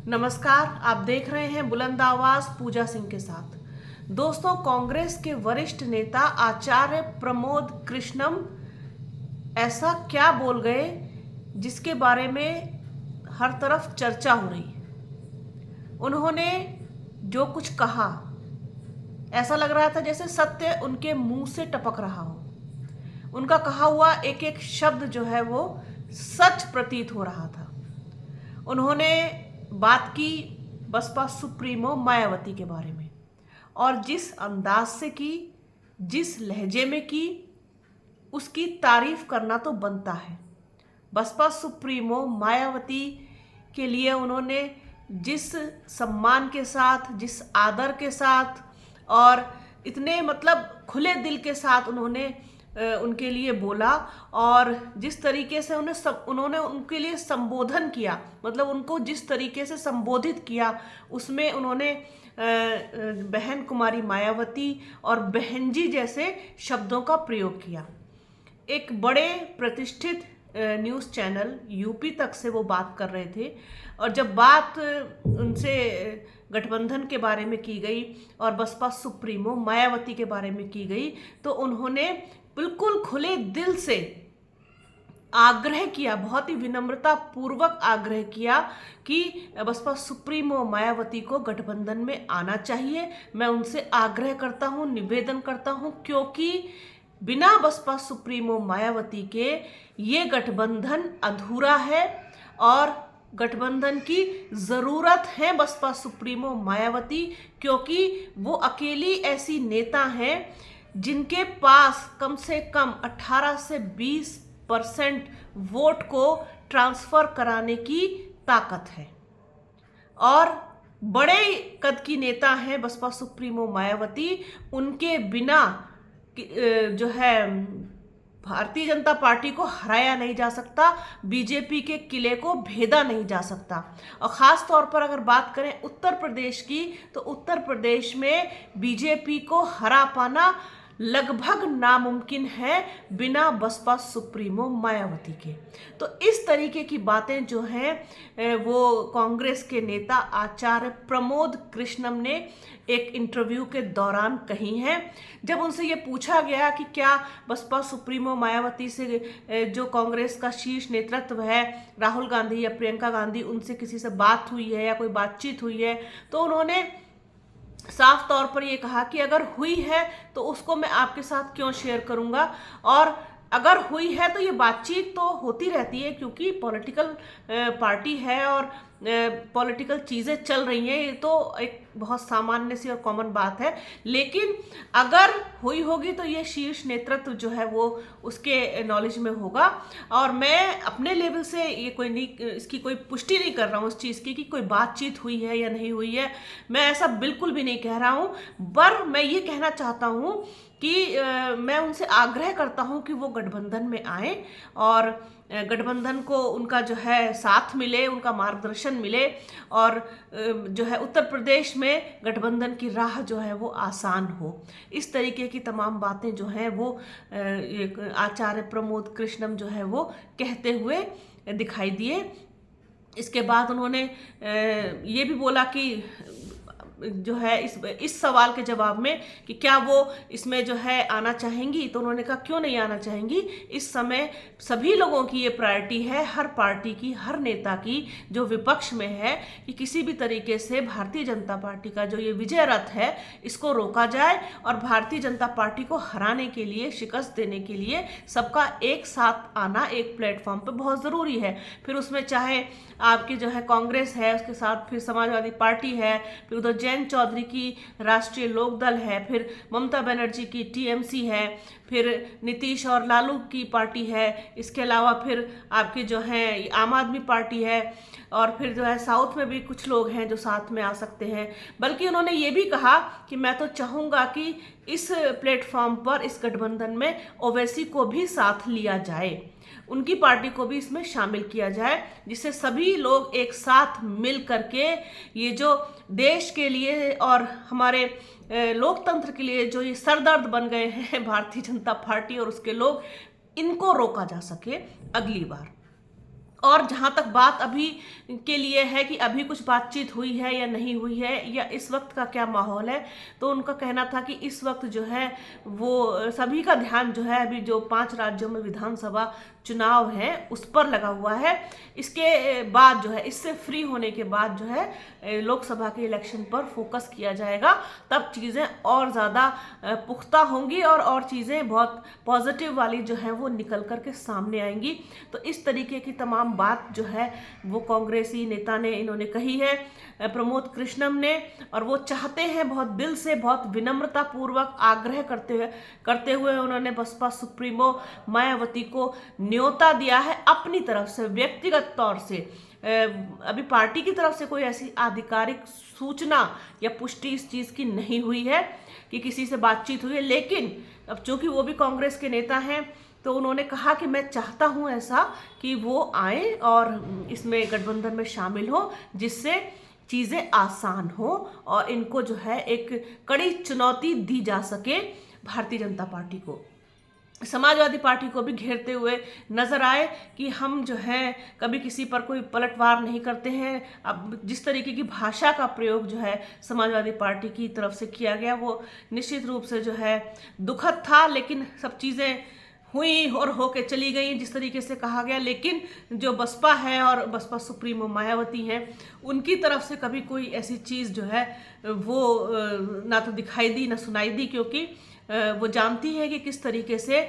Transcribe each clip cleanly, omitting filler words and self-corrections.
नमस्कार, आप देख रहे हैं बुलंद आवाज पूजा सिंह के साथ। दोस्तों, कांग्रेस के वरिष्ठ नेता आचार्य प्रमोद कृष्णम ऐसा क्या बोल गए जिसके बारे में हर तरफ चर्चा हो रही है। उन्होंने जो कुछ कहा, ऐसा लग रहा था जैसे सत्य उनके मुंह से टपक रहा हो। उनका कहा हुआ एक एक शब्द जो है वो सच प्रतीत हो रहा था। उन्होंने बात की बसपा सुप्रीमो मायावती के बारे में, और जिस अंदाज से की, जिस लहजे में की, उसकी तारीफ करना तो बनता है। बसपा सुप्रीमो मायावती के लिए उन्होंने जिस सम्मान के साथ, जिस आदर के साथ और इतने खुले दिल के साथ उन्होंने उनके लिए बोला, और जिस तरीके से उन्होंने उनके लिए संबोधन किया, उनको जिस तरीके से संबोधित किया, उसमें उन्होंने बहन कुमारी मायावती और बहन जी जैसे शब्दों का प्रयोग किया। एक बड़े प्रतिष्ठित न्यूज़ चैनल यूपी तक से वो बात कर रहे थे, और जब बात उनसे गठबंधन के बारे में की गई और बसपा सुप्रीमो मायावती के बारे में की गई, तो उन्होंने बिल्कुल खुले दिल से आग्रह किया, बहुत ही विनम्रता पूर्वक आग्रह किया कि बसपा सुप्रीमो मायावती को गठबंधन में आना चाहिए। मैं उनसे आग्रह करता हूं, निवेदन करता हूं, क्योंकि बिना बसपा सुप्रीमो मायावती के ये गठबंधन अधूरा है और गठबंधन की ज़रूरत है बसपा सुप्रीमो मायावती, क्योंकि वो अकेली ऐसी नेता हैं जिनके पास कम से कम 18 से 20% वोट को ट्रांसफ़र कराने की ताकत है। और बड़े कद की नेता हैं बसपा सुप्रीमो मायावती। उनके बिना जो है भारतीय जनता पार्टी को हराया नहीं जा सकता, बीजेपी के किले को भेदा नहीं जा सकता। और ख़ास तौर पर अगर बात करें उत्तर प्रदेश की, तो उत्तर प्रदेश में बीजेपी को हरा पाना लगभग नामुमकिन है बिना बसपा सुप्रीमो मायावती के। तो इस तरीके की बातें जो हैं वो कांग्रेस के नेता आचार्य प्रमोद कृष्णम ने एक इंटरव्यू के दौरान कही हैं। जब उनसे ये पूछा गया कि क्या बसपा सुप्रीमो मायावती से जो कांग्रेस का शीर्ष नेतृत्व है, राहुल गांधी या प्रियंका गांधी, उनसे किसी से बात हुई है या कोई बातचीत हुई है, तो उन्होंने साफ तौर पर ये कहा कि अगर हुई है तो उसको मैं आपके साथ क्यों शेयर करूंगा, और अगर हुई है तो ये बातचीत तो होती रहती है, क्योंकि पॉलिटिकल पार्टी है और पॉलिटिकल चीज़ें चल रही हैं, ये तो एक बहुत सामान्य सी और कॉमन बात है। लेकिन अगर हुई होगी तो ये शीर्ष नेतृत्व जो है वो उसके नॉलेज में होगा, और मैं अपने लेवल से ये कोई नहीं, इसकी कोई पुष्टि नहीं कर रहा हूँ इस चीज़ की कि कोई बातचीत हुई है या नहीं हुई है। मैं ऐसा बिल्कुल भी नहीं कह रहा हूँ, पर मैं ये कहना चाहता हूँ कि मैं उनसे आग्रह करता हूं कि वो गठबंधन में आए और गठबंधन को उनका जो है साथ मिले, उनका मार्गदर्शन मिले, और जो है उत्तर प्रदेश में गठबंधन की राह जो है वो आसान हो। इस तरीके की तमाम बातें जो हैं वो आचार्य प्रमोद कृष्णम जो है वो कहते हुए दिखाई दिए। इसके बाद उन्होंने ये भी बोला कि जो है इस सवाल के जवाब में कि क्या वो इसमें जो है आना चाहेंगी, तो उन्होंने कहा क्यों नहीं आना चाहेंगी। इस समय सभी लोगों की ये प्रायोरिटी है, हर पार्टी की, हर नेता की जो विपक्ष में है, कि किसी भी तरीके से भारतीय जनता पार्टी का जो ये विजय रथ है इसको रोका जाए, और भारतीय जनता पार्टी को हराने के लिए, शिकस्त देने के लिए सबका एक साथ आना एक प्लेटफॉर्म पर बहुत ज़रूरी है। फिर उसमें चाहे आपकी जो है कांग्रेस है, उसके साथ फिर समाजवादी पार्टी है, फिर उधर जयंत चौधरी की राष्ट्रीय लोकदल है, फिर ममता बनर्जी की टीएमसी है, फिर नीतीश और लालू की पार्टी है, इसके अलावा फिर आपकी जो है आम आदमी पार्टी है, और फिर जो है साउथ में भी कुछ लोग हैं जो साथ में आ सकते हैं। बल्कि उन्होंने ये भी कहा कि मैं तो चाहूँगा कि इस प्लेटफॉर्म पर, इस गठबंधन में ओवैसी को भी साथ लिया जाए, उनकी पार्टी को भी इसमें शामिल किया जाए, जिससे सभी लोग एक साथ मिल करके ये जो देश के लिए और हमारे लोकतंत्र के लिए जो ये सरदर्द बन गए हैं भारतीय जनता पार्टी और उसके लोग, इनको रोका जा सके अगली बार। और जहाँ तक बात अभी के लिए है कि अभी कुछ बातचीत हुई है या नहीं हुई है या इस वक्त का क्या माहौल है, तो उनका कहना था कि इस वक्त जो है वो सभी का ध्यान जो है अभी जो 5 राज्यों में विधानसभा चुनाव है उस पर लगा हुआ है। इसके बाद जो है, इससे फ्री होने के बाद जो है लोकसभा के इलेक्शन पर फोकस किया जाएगा, तब चीज़ें और ज़्यादा पुख्ता होंगी और चीज़ें बहुत पॉजिटिव वाली जो है वो निकल कर के सामने आएंगी। तो इस तरीके की तमाम बात जो है वो कांग्रेसी नेता ने इन्होंने कही है, प्रमोद कृष्णम ने, और वो चाहते हैं बहुत दिल से, बहुत विनम्रता पूर्वक आग्रह करते हुए उन्होंने बसपा सुप्रीमो मायावती को न्योता दिया है अपनी तरफ से, व्यक्तिगत तौर से। अभी पार्टी की तरफ से कोई ऐसी आधिकारिक सूचना या पुष्टि इस चीज़ की नहीं हुई है कि किसी से बातचीत हुई है, लेकिन अब चूंकि वो भी कांग्रेस के नेता हैं तो उन्होंने कहा कि मैं चाहता हूं ऐसा कि वो आए और इसमें गठबंधन में शामिल हो, जिससे चीज़ें आसान हो और इनको जो है एक कड़ी चुनौती दी जा सके भारतीय जनता पार्टी को। समाजवादी पार्टी को भी घेरते हुए नजर आए कि हम जो है कभी किसी पर कोई पलटवार नहीं करते हैं। अब जिस तरीके की भाषा का प्रयोग जो है समाजवादी पार्टी की तरफ से किया गया वो निश्चित रूप से जो है दुखद था, लेकिन सब चीज़ें हुई और होके चली गई जिस तरीके से कहा गया। लेकिन जो बसपा है और बसपा सुप्रीमो मायावती हैं, उनकी तरफ से कभी कोई ऐसी चीज़ जो है वो ना तो दिखाई दी ना सुनाई दी, क्योंकि वो जानती है कि किस तरीके से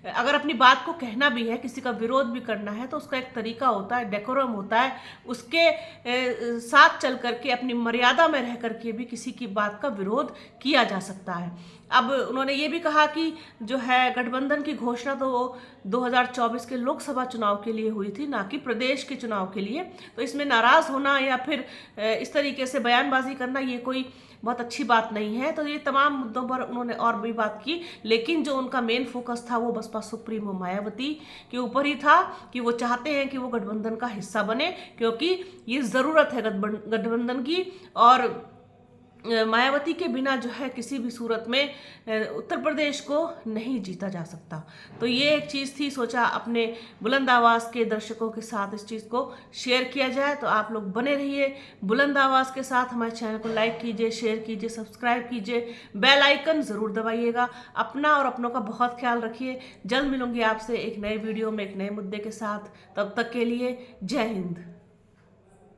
अगर अपनी बात को कहना भी है, किसी का विरोध भी करना है, तो उसका एक तरीका होता है, डेकोरम होता है, उसके साथ चल करके अपनी मर्यादा में रह करके भी किसी की बात का विरोध किया जा सकता है। अब उन्होंने ये भी कहा कि जो है गठबंधन की घोषणा तो वो 2024 के लोकसभा चुनाव के लिए हुई थी, ना कि प्रदेश के चुनाव के लिए। तो इसमें नाराज़ होना या फिर इस तरीके से बयानबाजी करना ये कोई बहुत अच्छी बात नहीं है। तो ये तमाम मुद्दों पर उन्होंने और भी बात की, लेकिन जो उनका मेन फोकस था वो बसपा सुप्रीमो मायावती के ऊपर ही था कि वो चाहते हैं कि वो गठबंधन का हिस्सा बने, क्योंकि ये ज़रूरत है गठबंधन की। और मायावती के बिना जो है किसी भी सूरत में उत्तर प्रदेश को नहीं जीता जा सकता। तो ये एक चीज़ थी, सोचा अपने बुलंद आवाज़ के दर्शकों के साथ इस चीज़ को शेयर किया जाए। तो आप लोग बने रहिए बुलंद आवाज़ के साथ, हमारे चैनल को लाइक कीजिए, शेयर कीजिए, सब्सक्राइब कीजिए, बेल आइकन ज़रूर दबाइएगा। अपना और अपनों का बहुत ख्याल रखिए। जल्द मिलूंगी आपसे एक नए वीडियो में एक नए मुद्दे के साथ। तब तक के लिए जय हिंद।